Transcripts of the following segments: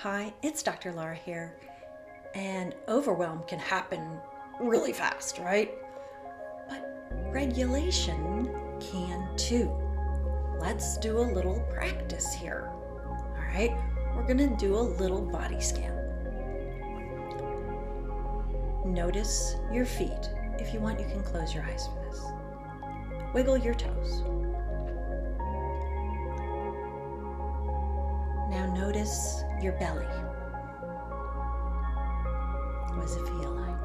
Hi, it's Dr. Laura here, and overwhelm can happen really fast, right? But regulation can too. Let's do a little practice here. All right, we're gonna do a little body scan. Notice your feet. If you want, you can close your eyes for this. Wiggle your toes. Now notice your belly. What does it feel like?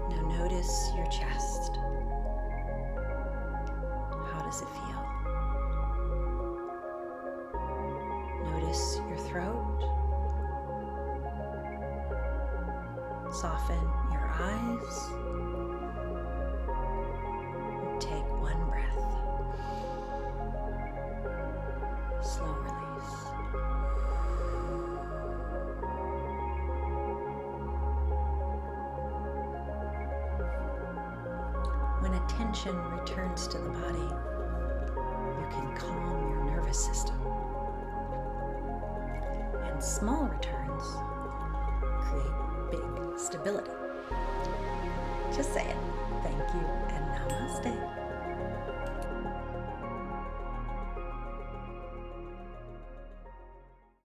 Now notice your chest. How does it feel? Notice your throat. Soften your eyes. Take one breath. Slow release. When attention returns to the body, you can calm your nervous system. And small returns create big stability. Just say it. Thank you and namaste.